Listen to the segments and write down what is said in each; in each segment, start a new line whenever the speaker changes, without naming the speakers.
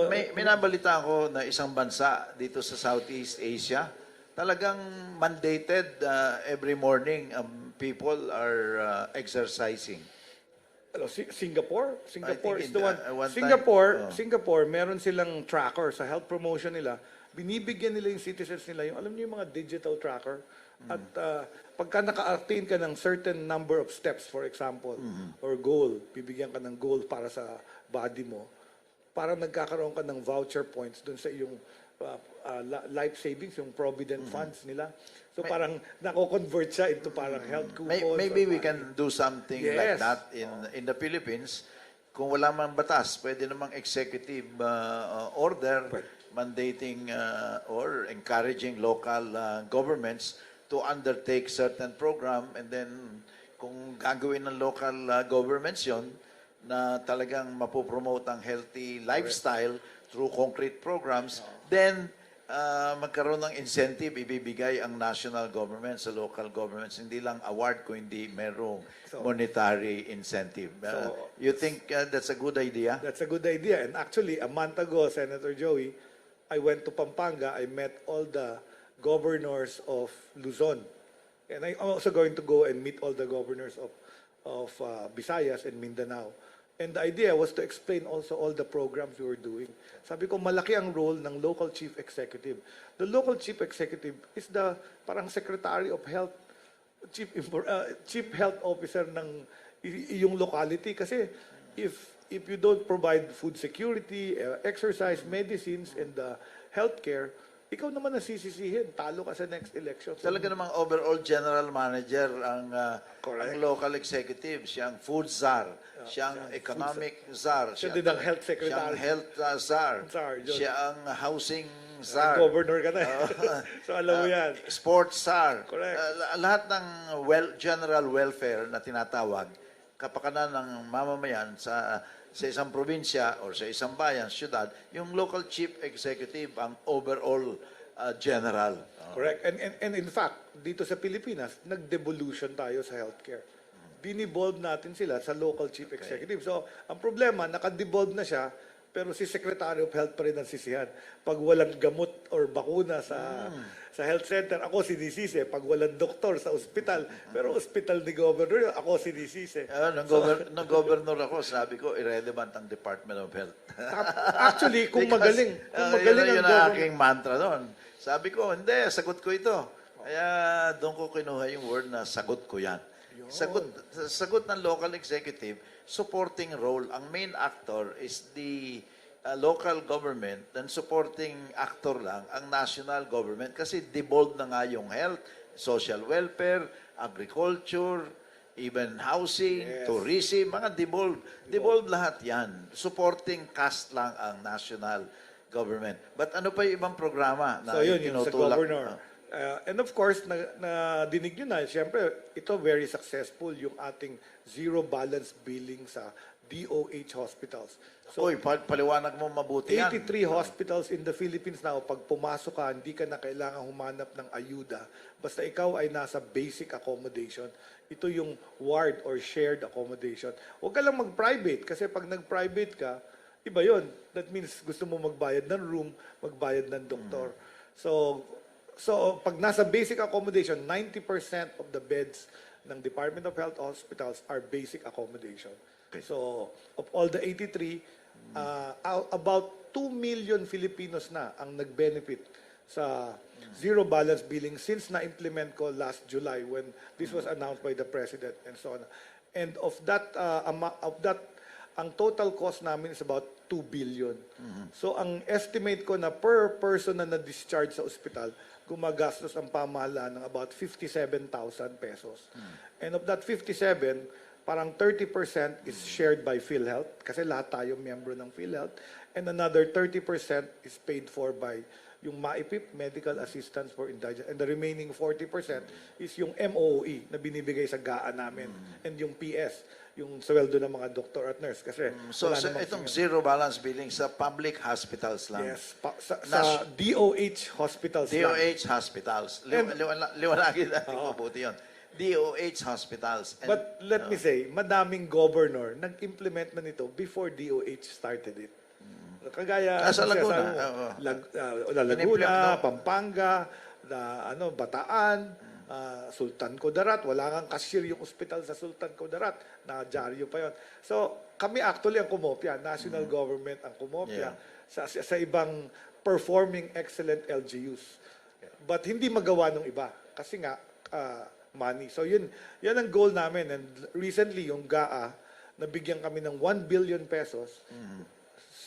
May nabalita ko na isang bansa dito sa Southeast Asia, talagang mandated every morning people are exercising.
Singapore
think
is the one.
one time,
Singapore, meron silang tracker sa health promotion nila. Binibigyan nila yung citizens nila yung, alam niyo yung mga digital tracker. At pagka naka-attain ka ng certain number of steps, for example, or goal, bibigyan ka ng goal para sa body mo, para nagkakaroon ka ng voucher points dun sa iyong life savings, yung provident funds nila. So parang nako-convert siya into parang health coupons.
Maybe we can do something like
Yes.
that in the Philippines. Kung wala mang batas, pwede namang executive order mandating or encouraging local governments to undertake certain program, and then kung gagawin ng local governments yon na talagang mapopromote ang healthy lifestyle through concrete programs, then magkaroon ng incentive ibibigay ang national government sa local governments, hindi lang award kung hindi merong monetary incentive. You think that's a good idea?
That's a good idea. And actually, a month ago, Senator Joey, I went to Pampanga. I met all the governors of Luzon. And I'm also going to go and meet all the governors of Visayas and Mindanao. And the idea was to explain also all the programs we were doing. Sabi ko, malaki ang role ng local chief executive. The local chief executive is the parang secretary of health, chief health officer ng yung locality. Kasi if you don't provide food security, exercise, medicines, and healthcare, ikaw naman nasisisihin. Talo ka sa next election.
Talaga namang overall general manager ang local executive. Siyang food czar. Siyang economic czar.
Siya din ang health secretary.
Siyang health czar. Siya ang housing czar.
Governor ka na. So alam mo yan.
Sports czar.
Correct.
Lahat ng general welfare na tinatawag, kapakanan ng mamamayan sa isang probinsya or sa isang bayan, syudad, yung local chief executive ang overall general.
Correct. And in fact, dito sa Pilipinas, nag-devolution tayo sa healthcare. Dinivolve natin sila sa local chief executive. So, ang problema, naka-devolve na siya, pero si Secretary of Health pa rin ang sisihan. Pag walang gamot or bakuna sa health center, ako sinisisi. Pag walang doktor sa ospital, pero ospital ni Governor, ako sinisisi.
Nung governor ako, sabi ko, irrelevant ang Department of Health.
Actually, kung magaling ang
yun ang
governor.
aking mantra doon. Sabi ko, hindi, sagot ko ito. Kaya doon ko kinuha yung word na sagot ko yan. Sagot ng local executive, supporting role. Ang main actor is the local government, and supporting actor lang ang national government kasi devolved na nga yung health, social welfare, agriculture, even housing, tourism, mga devolved. Devolved lahat yan. Supporting cast lang ang national government. But ano pa yung ibang programa na
So yun, yung sa
tinutulak?
governor. And of course, na dinig nyo na, siyempre, ito very successful yung ating zero balance billing sa DOH hospitals. So,
Uy, paliwanag mo mabuti yan.
83 hospitals in the Philippines now, pag pumasok ka, hindi ka na kailangan humanap ng ayuda. Basta ikaw ay nasa basic accommodation. Ito yung ward or shared accommodation. Huwag ka lang mag-private kasi pag nag-private ka, iba yun. That means gusto mo magbayad ng room, magbayad ng doktor. So, pag nasa basic accommodation, 90% of the beds ng Department of Health hospitals are basic accommodation.
Okay.
So, of all the 83, about 2 million Filipinos na ang nag-benefit sa zero balance billing since na-implement ko last July when this was announced by the President and so on. And of that, ang total cost namin is about 2 billion. So, ang estimate ko na per person na na-discharge sa ospital, gumagastos ang pamahalaan ng about 57,000 pesos. And of that 57, parang 30% is shared by PhilHealth kasi lahat tayo miyembro ng PhilHealth, and another 30% is paid for by yung MAIPIP, Medical Assistance for Indigent, and the remaining 40% is yung MOE na binibigay sa GAA namin, and yung PS, yung sweldo ng mga doktor at nurse. Kasi
So, itong zero balance billing sa public hospitals lang.
Yes, sa DOH hospitals lang.
DOH hospitals. Liwanagin natin mabuti yun. DOH hospitals. And,
But let me say, madaming governor nag-implement na nito before DOH started it. Kagaya
Sa
ano
Laguna,
sinasabi mo,
oo.
Laguna,
In-implement, no?
Pampanga, Bataan, Sultan Kudarat. Wala kang cashier yung ospital sa Sultan Kudarat. Nakadyaryo pa yon. So, kami actually ang kumopya. National government ang kumopya sa ibang performing excellent LGUs. But hindi magawa ng iba. Kasi nga, money. So, yan ang goal namin. And recently, yung GAA, nabigyan kami ng 1 billion pesos,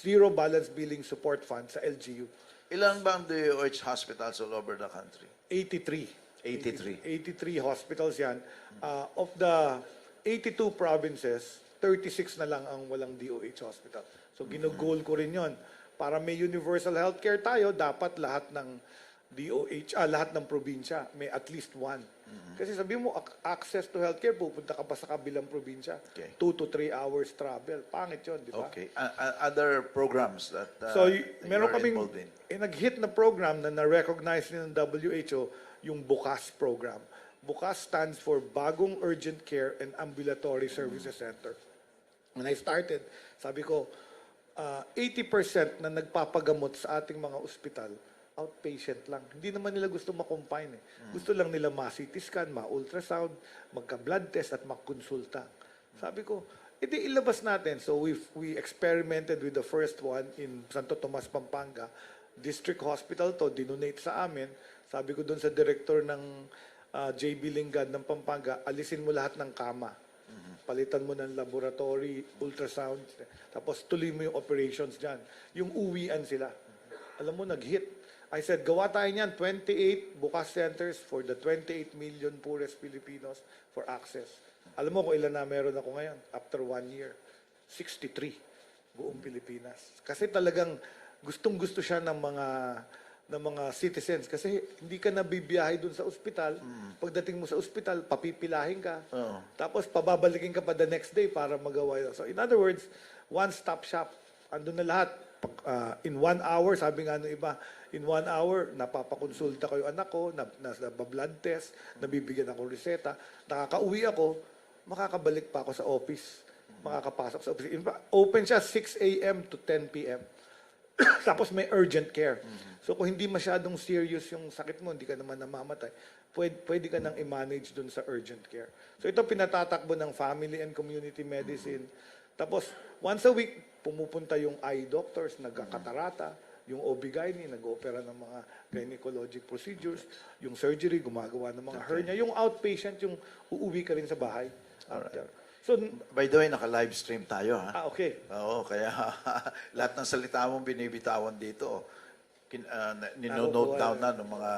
zero balance billing support fund sa LGU.
Ilan ba ang DOH hospitals all over the country?
83.
83.
83 hospitals yan. Of the 82 provinces, 36 na lang ang walang DOH hospital. So ginugol ko rin yon. Para may universal healthcare tayo, dapat lahat ng DOH, lahat ng probinsya, may at least one. Kasi sabi mo, access to healthcare, pupunta ka pa sa kabilang probinsya.
Okay.
2 to 3 hours travel. Pangit yun, di ba?
Okay. Other programs that
So,
that
meron
you're
kaming
involved in?
nag-hit na program na na-recognize ng WHO, yung BUCAS program. BUCAS stands for Bagong Urgent Care and Ambulatory Services Center. When I started, sabi ko, 80% na nagpapagamot sa ating mga ospital, outpatient lang. Hindi naman nila gusto ma-confine. Gusto lang nila ma-CT scan, ma-ultrasound, magka-blood test at makonsulta. Sabi ko, edi ilabas natin. So we experimented with the first one in Santo Tomas, Pampanga. District Hospital to, dinonate sa amin. Sabi ko doon sa director ng JB Lingad ng Pampanga, alisin mo lahat ng kama. Palitan mo ng laboratory, ultrasound, tapos tuloy mo yung operations dyan. Yung uwian sila. Alam mo, nag-hit. I said, gawa tayo niyan, 28 bukas centers for the 28 million poorest Filipinos for access. Alam mo kung ilan na meron ako ngayon after 1 year? 63 buong Pilipinas. Kasi talagang gustong-gusto siya ng mga citizens kasi hindi ka nabibiyahe dun sa ospital. Pagdating mo sa ospital, papipilahin ka.
Oo.
Tapos pababalikin ka pa the next day para magawa yun. So in other words, one-stop shop. Andun na lahat. In 1 hour, sabi nga nung iba, in 1 hour, napapakonsulta ko yung anak ko, nabablood test, nabibigyan ako reseta, nakakauwi ako, makakabalik pa ako sa office. Makakapasok sa office. Open siya 6 a.m. to 10 p.m. Tapos may urgent care. So kung hindi masyadong serious yung sakit mo, hindi ka naman namamatay, pwede ka nang i-manage dun sa urgent care. So ito pinatatakbo ng family and community medicine. Tapos once a week, pumupunta yung eye doctors, nagkakatarata, yung OB-GYN, nag-opera ng mga gynecologic procedures, yung surgery, gumagawa ng mga hernia, yung outpatient, yung uuwi ka rin sa bahay. After. So,
By the way, naka-live stream tayo, ha?
okay.
Oo, kaya lahat ng salita mong binibitawan dito, ninonote down na ng mga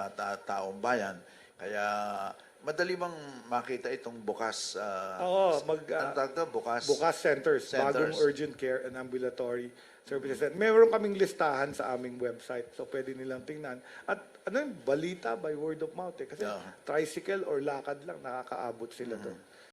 taong bayan. Kaya madali bang makita itong bukas?
Oo,
ano tawag to? Bukas?
Bukas centers, bagong urgent care and ambulatory services. And meron kaming listahan sa aming website. So pwede nilang tingnan. At ano yun, balita by word of mouth. Kasi tricycle or lakad lang, nakakaabot sila doon.